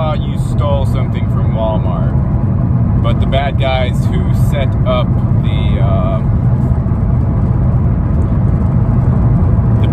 thought you stole something from Walmart, but the bad guys who set up the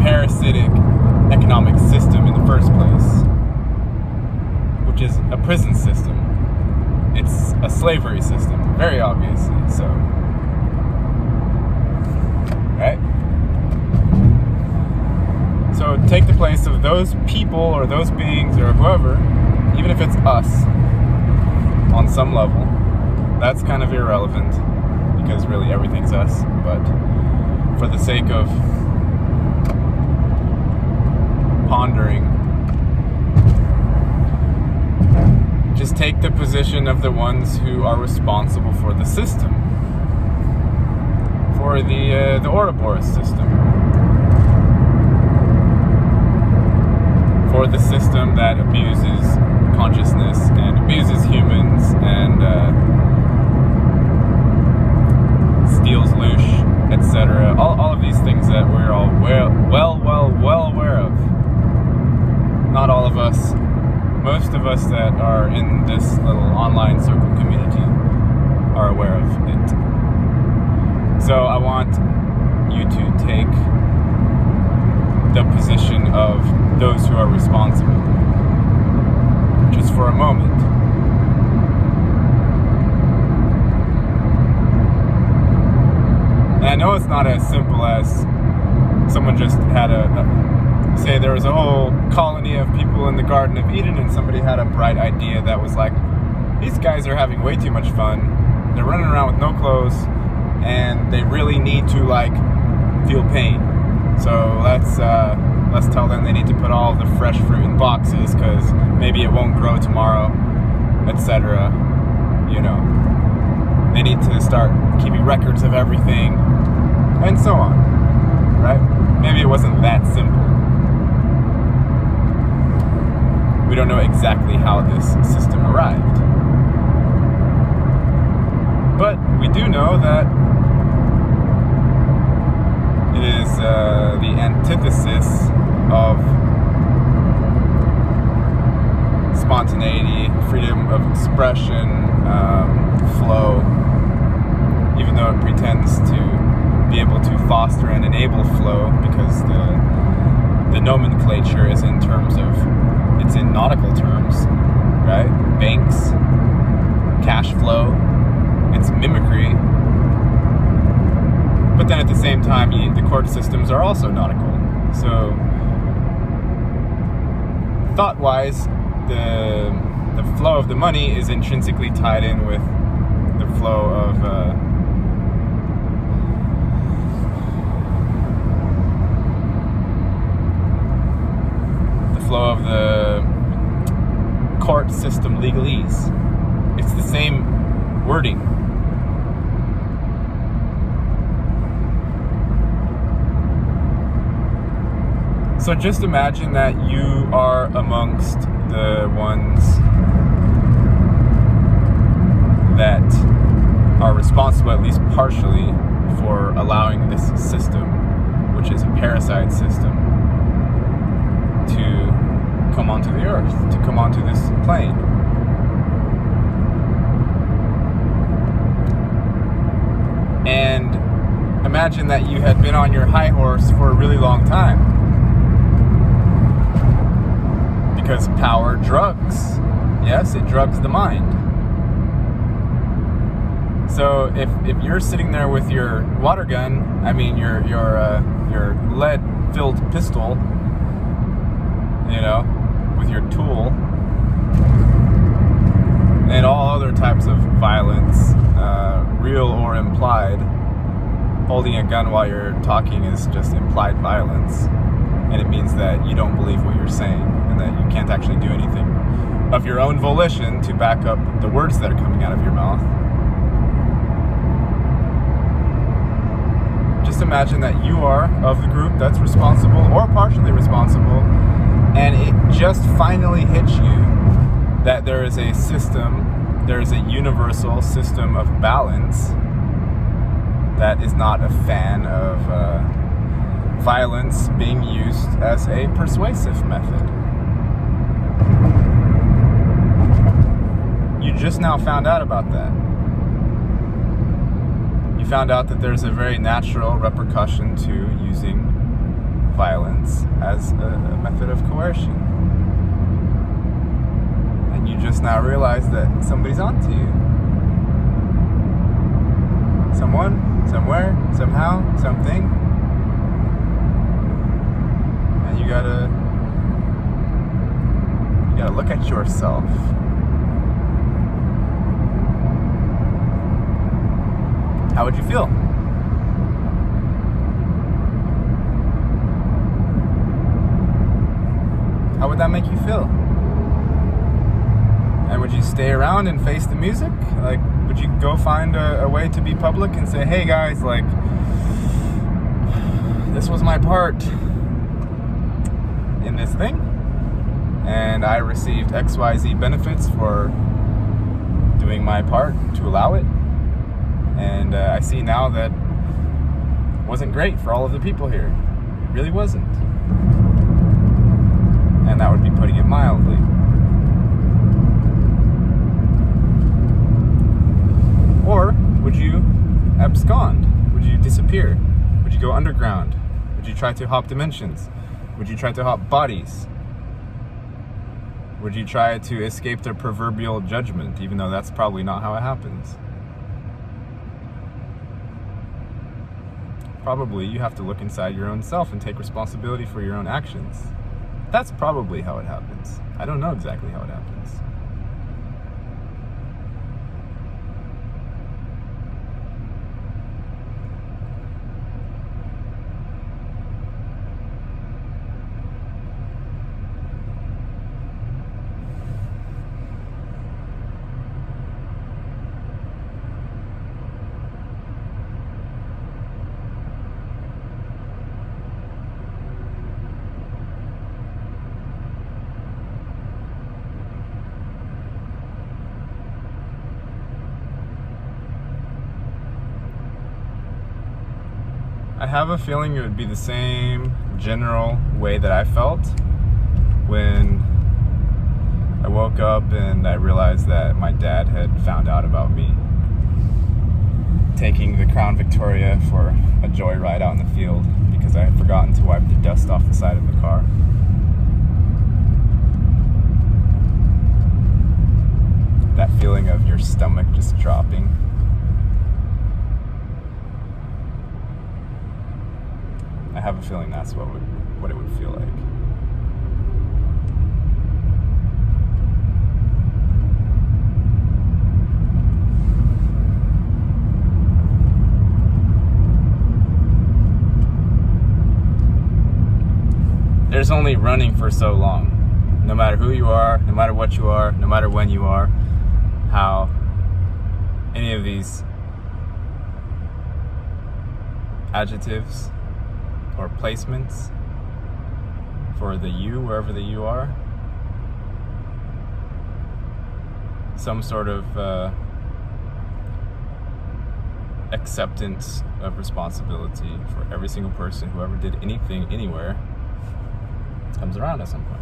parasitic economic system in the first place, which is a prison system. It's a slavery system, very obviously so. Right? So take the place of those people or those beings or whoever, even if it's us, on some level. That's kind of irrelevant, because really everything's us. But for the sake of pondering, just take the position of the ones who are responsible for the system, for the Ouroboros system, for the system that abuses consciousness and abuses humans and steals loosh, etc. All of these things that we're all well aware of. Not all of us. Most of us that are in this little online circle community are aware of it. So I want you to take the position of those who are responsible, just for a moment. And I know it's not as simple as someone just had say there was a whole colony of people in the Garden of Eden and somebody had a bright idea that was like, these guys are having way too much fun. They're running around with no clothes and they really need to feel pain. So let's tell them they need to put all of the fresh fruit in boxes because maybe it won't grow tomorrow, etc. You know, they need to start keeping records of everything and so on, right? Maybe it wasn't that simple. We don't know exactly how this system arrived. But we do know that it is the antithesis of spontaneity, freedom of expression, flow, even though it pretends to be able to foster and enable flow, because the nomenclature is in terms of, it's in nautical terms, right? Banks, cash flow, it's mimicry. But then at the same time, the court systems are also nautical. So, thought-wise, the flow of the money is intrinsically tied in with the flow of the court system legalese. It's the same wording. So just imagine that you are amongst the ones that are responsible, at least partially, for allowing this system, which is a parasite system, to come onto the earth, to come onto this plane. And imagine that you had been on your high horse for a really long time. Because power drugs. Yes, it drugs the mind. So if you're sitting there with your water gun, your lead-filled pistol, with your tool, and all other types of violence, real or implied. Holding a gun while you're talking is just implied violence, and it means that you don't believe what you're saying, and that you can't actually do anything of your own volition to back up the words that are coming out of your mouth. Just imagine that you are of the group that's responsible or partially responsible, and it just finally hits you that there is a system, there is a universal system of balance that is not a fan of violence being used as a persuasive method. just now found out about that. You found out that there's a very natural repercussion to using violence as a method of coercion. And you just now realize that somebody's onto you. Someone, somewhere, somehow, something. And you gotta look at yourself. How would you feel? How would that make you feel? And would you stay around and face the music? Like, would you go find a way to be public and say, hey guys, like, this was my part in this thing, and I received XYZ benefits for doing my part to allow it, and I see now that it wasn't great for all of the people here. It really wasn't. And that would be putting it mildly. Or would you abscond? Would you disappear? Would you go underground? Would you try to hop dimensions? Would you try to hop bodies? Would you try to escape their proverbial judgment, even though that's probably not how it happens? Probably you have to look inside your own self and take responsibility for your own actions. That's probably how it happens. I don't know exactly how it happens. I have a feeling it would be the same general way that I felt when I woke up and I realized that my dad had found out about me taking the Crown Victoria for a joyride out in the field because I had forgotten to wipe the dust off the side of the car. That feeling of your stomach just dropping. I have a feeling that's what it would feel like. There's only running for so long. No matter who you are, no matter what you are, no matter when you are, how any of these adjectives or placements for the you, wherever the you are, some sort of acceptance of responsibility for every single person who ever did anything anywhere comes around at some point.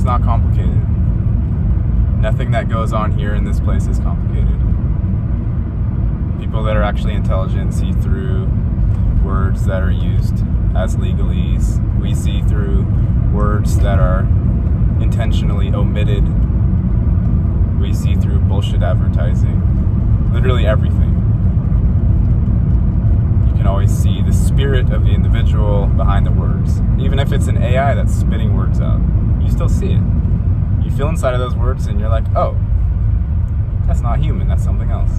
Not complicated. Nothing that goes on here in this place is complicated. People that are actually intelligent see through words that are used as legalese. We see through words that are intentionally omitted. We see through bullshit advertising. Literally everything. You can always see the spirit of the individual behind the words. Even if it's an AI that's spitting words out, you still see it. You feel inside of those words and you're like, oh, that's not human, that's something else.